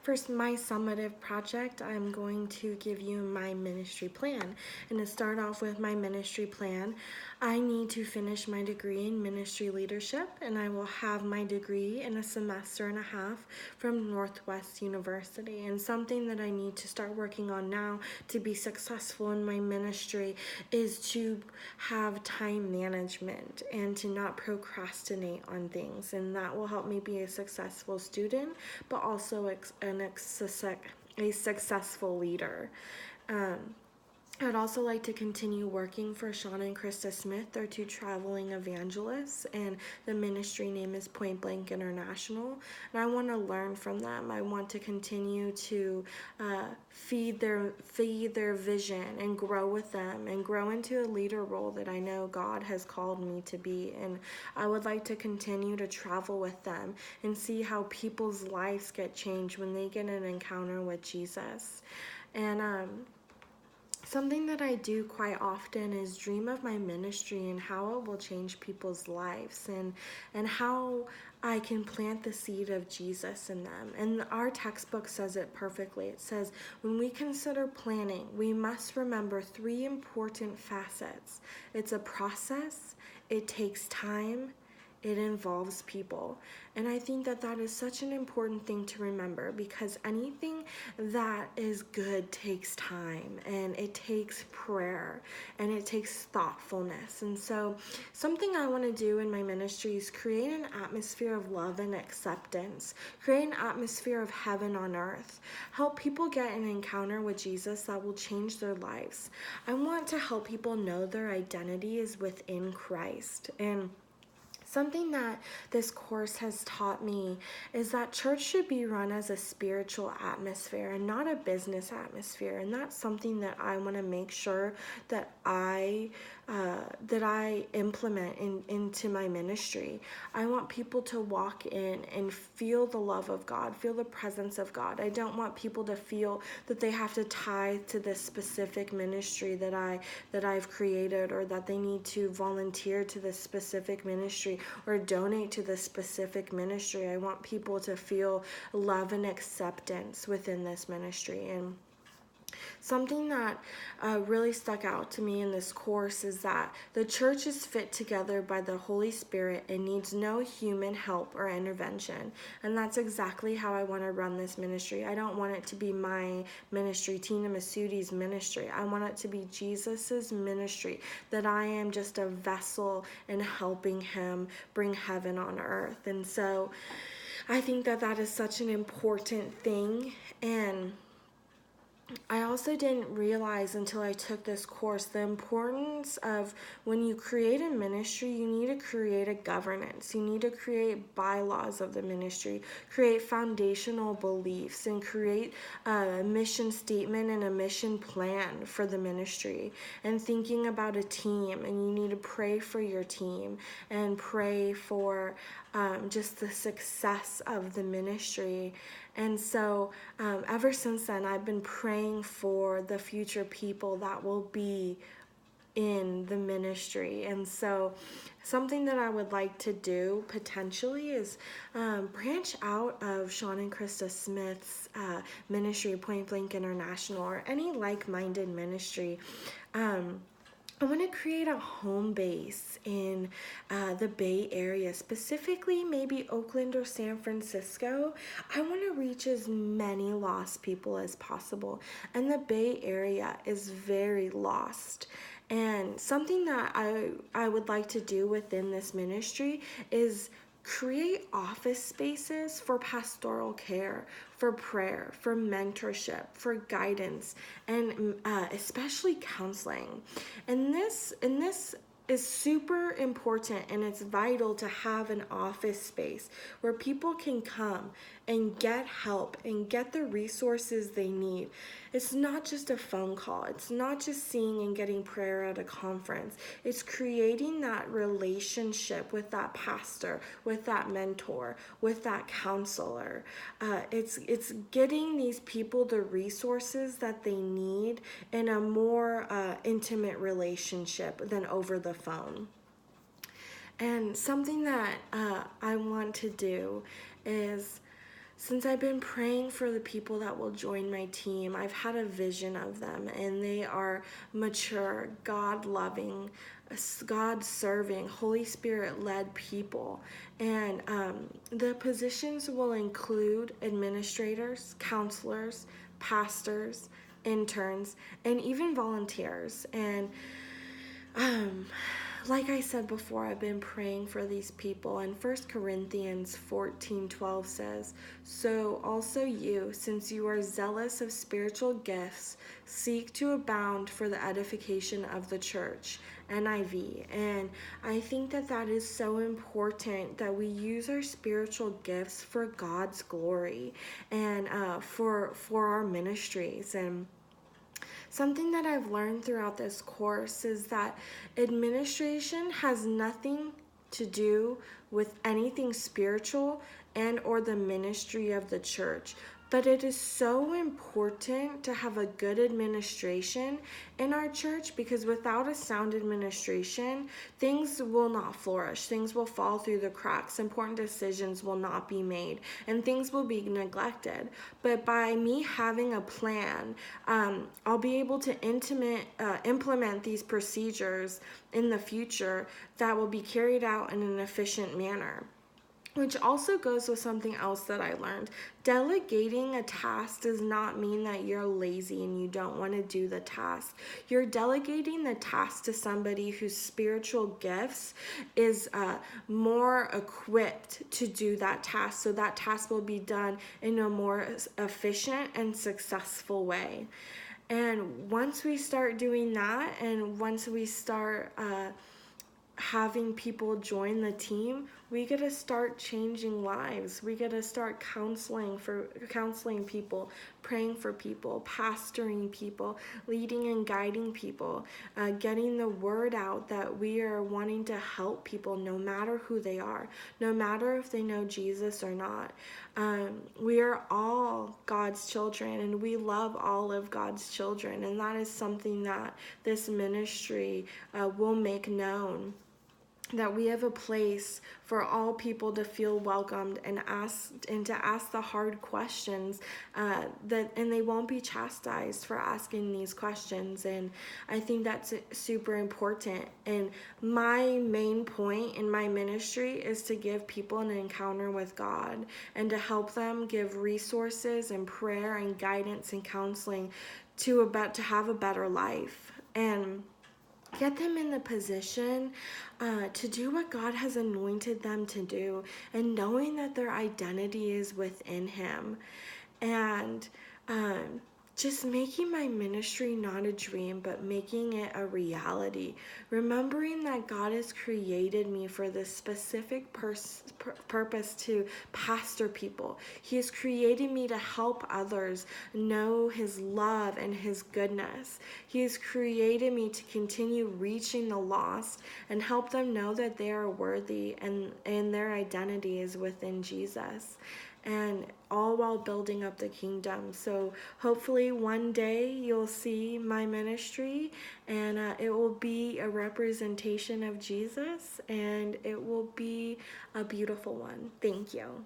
For my summative project, I'm going to give you my ministry plan. And to start off with my ministry plan, I need to finish my degree in ministry leadership, and I will have my degree in a semester and a half from Northwest University. And something that I need to start working on now to be successful in my ministry is to have time management and to not procrastinate on things. And that will help me be a successful student, but also a successful leader. I'd also like to continue working for Sean and Krista Smith. They're two traveling evangelists, and the ministry name is Point Blank International. And I want to learn from them. I want to continue to feed their vision and grow with them and grow into a leader role that I know God has called me to be. And I would like to continue to travel with them and see how people's lives get changed when they get an encounter with Jesus. And something that I do quite often is dream of my ministry and how it will change people's lives, and how I can plant the seed of Jesus in them. And our textbook says it perfectly. It says, when we consider planning, we must remember three important facets. It's a process, it takes time, it involves people. And I think that that is such an important thing to remember, because anything that is good takes time, and it takes prayer, and it takes thoughtfulness. And so something I want to do in my ministry is create an atmosphere of love and acceptance, create an atmosphere of heaven on earth, help people get an encounter with Jesus that will change their lives. I want to help people know their identity is within Christ. And something that this course has taught me is that church should be run as a spiritual atmosphere and not a business atmosphere. And that's something that I want to make sure that I implement into my ministry. I want people to walk in and feel the love of God, feel the presence of God. I don't want people to feel that they have to tithe to this specific ministry that I've created, or that they need to volunteer to this specific ministry or donate to this specific ministry. I want people to feel love and acceptance within this ministry. And something that really stuck out to me in this course is that the church is fit together by the Holy Spirit and needs no human help or intervention. And that's exactly how I want to run this ministry. I don't want it to be my ministry, Tina Masudi's ministry. I want it to be Jesus's ministry, that I am just a vessel in helping him bring heaven on earth. And so I think that that is such an important thing. And I also didn't realize until I took this course the importance of, when you create a ministry, you need to create a governance. You need to create bylaws of the ministry, create foundational beliefs, and create a mission statement and a mission plan for the ministry. And thinking about a team, and you need to pray for your team and pray for just the success of the ministry. And so ever since then, I've been praying for the future people that will be in the ministry. And so something that I would like to do potentially is branch out of Sean and Krista Smith's ministry, Point Blank International, or any like-minded ministry. I want to create a home base in the Bay Area, specifically maybe Oakland or San Francisco. I want to reach as many lost people as possible, and the Bay Area is very lost. And something that I would like to do within this ministry is create office spaces for pastoral care, for prayer, for mentorship, for guidance, and especially counseling. And this is super important, and it's vital to have an office space where people can come and get help and get the resources they need. It's not just a phone call. It's not just seeing and getting prayer at a conference. It's creating that relationship with that pastor, with that mentor, with that counselor. It's getting these people the resources that they need in a more intimate relationship than over the phone. And something that I want to do is since I've been praying for the people that will join my team, I've had a vision of them, and they are mature, God-loving, God-serving, Holy Spirit-led people. And the positions will include administrators, counselors, pastors, interns, and even volunteers. And like I said before, I've been praying for these people, and 1 Corinthians 14:12 says, "So also you, since you are zealous of spiritual gifts, seek to abound for the edification of the church." NIV. And I think that that is so important, that we use our spiritual gifts for God's glory and for our ministries. And something that I've learned throughout this course is that administration has nothing to do with anything spiritual and or the ministry of the church. But it is so important to have a good administration in our church, because without a sound administration, things will not flourish. Things will fall through the cracks. Important decisions will not be made, and things will be neglected. But by me having a plan, I'll be able to implement these procedures in the future that will be carried out in an efficient manner. Which also goes with something else that I learned. Delegating a task does not mean that you're lazy and you don't want to do the task. You're delegating the task to somebody whose spiritual gifts is more equipped to do that task, so that task will be done in a more efficient and successful way. And once we start doing that, and once we start having people join the team, we get to start changing lives. We get to start counseling people, praying for people, pastoring people, leading and guiding people, getting the word out that we are wanting to help people no matter who they are, no matter if they know Jesus or not. We are all God's children, and we love all of God's children, and that is something that this ministry will make known. That we have a place for all people to feel welcomed and to ask the hard questions, and they won't be chastised for asking these questions. And I think that's super important. And my main point in my ministry is to give people an encounter with God, and to help them give resources and prayer and guidance and counseling to have a better life, and get them in the position to do what God has anointed them to do, and knowing that their identity is within Him. And just making my ministry not a dream, but making it a reality. Remembering that God has created me for this specific purpose to pastor people. He has created me to help others know His love and His goodness. He has created me to continue reaching the lost and help them know that they are worthy, and their identity is within Jesus. And all while building up the kingdom. So hopefully one day you'll see my ministry, and it will be a representation of Jesus, and it will be a beautiful one. Thank you.